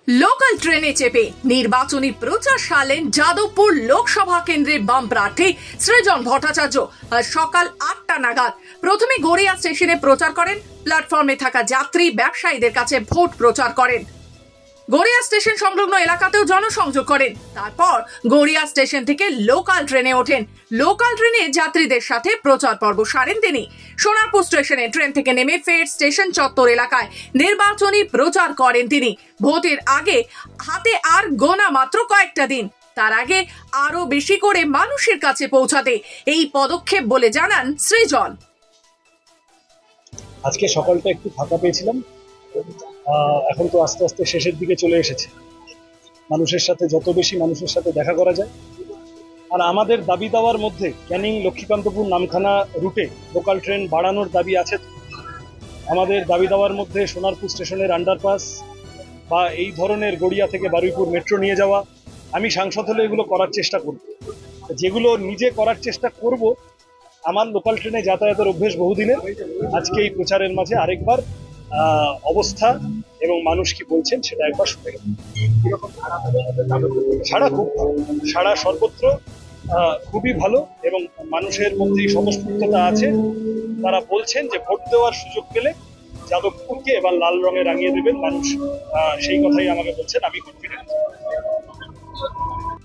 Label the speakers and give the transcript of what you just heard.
Speaker 1: Local ট্রেনে চেপে নির্বাচনী প্রচার সারলেন যাদবপুর লোকসভা কেন্দ্রের বাম প্রার্থী সৃজন ভট্টাচার্য। সকাল 8টা নাগাদ প্রথমে গড়িয়া স্টেশনে প্রচার করেন, প্ল্যাটফর্মে থাকা যাত্রী ব্যবসায়ীদের কাছে ভোট প্রচার করেন। গড়িয়া স্টেশন সংলগ্ন এলাকাতেও জনসংযোগ করেন। তারপর গড়িয়া স্টেশন থেকে লোকাল ট্রেনে ওঠেন। লোকাল ট্রেনে যাত্রীদের সাথে প্রচার পর্ব সারেন তিনি। সোনারপুর স্টেশনে ট্রেন থেকে নেমে ফের স্টেশন চত্বর এলাকায় নির্বাচনী প্রচার করেন তিনি। ভোটের আগে হাতে আর গোনা মাত্র কয়েকটা দিন, তার আগে আরো বেশি করে মানুষের কাছে পৌঁছাতে এই পদক্ষেপ বলে জানান সৃজন।
Speaker 2: আজকে সকালটা একটু ফাঁকা পেয়েছিলাম, এখন তো আস্তে আস্তে শেষের দিকে চলে এসেছে। মানুষের সাথে যত বেশি মানুষের সাথে দেখা করা যায়, আর আমাদের দাবি দাওয়ার মধ্যে ক্যানিং লক্ষ্মীকান্তপুর নামখানা রুটে লোকাল ট্রেন বাড়ানোর দাবি আছে। আমাদের দাবি দাওয়ার মধ্যে সোনারপুর স্টেশনের আন্ডারপাস বা এই ধরনের গড়িয়া থেকে বারুইপুর মেট্রো নিয়ে যাওয়া, আমি সাংসদ হলে এগুলো করার চেষ্টা করব। যেগুলো নিজে করার চেষ্টা করব, আমার লোকাল ট্রেনে যাতায়াতের অভ্যেস বহুদিনের। আজকে এই প্রচারের মাঝে আরেকবার অবস্থা এবং মানুষ কি বলছেন সেটা একবার শুনে গেল। সাড়া খুব ভালো, সাড়া সর্বত্র খুবই ভালো এবং মানুষের মধ্যে স্বতঃস্ফূর্ততা আছে। তারা বলছেন যে ভোট দেওয়ার সুযোগ পেলে যাদবপুরকে এবার লাল রঙে রাঙিয়ে দেবেন মানুষ, সেই কথাই আমাকে বলছেন। আমি কনফিডেন্ট।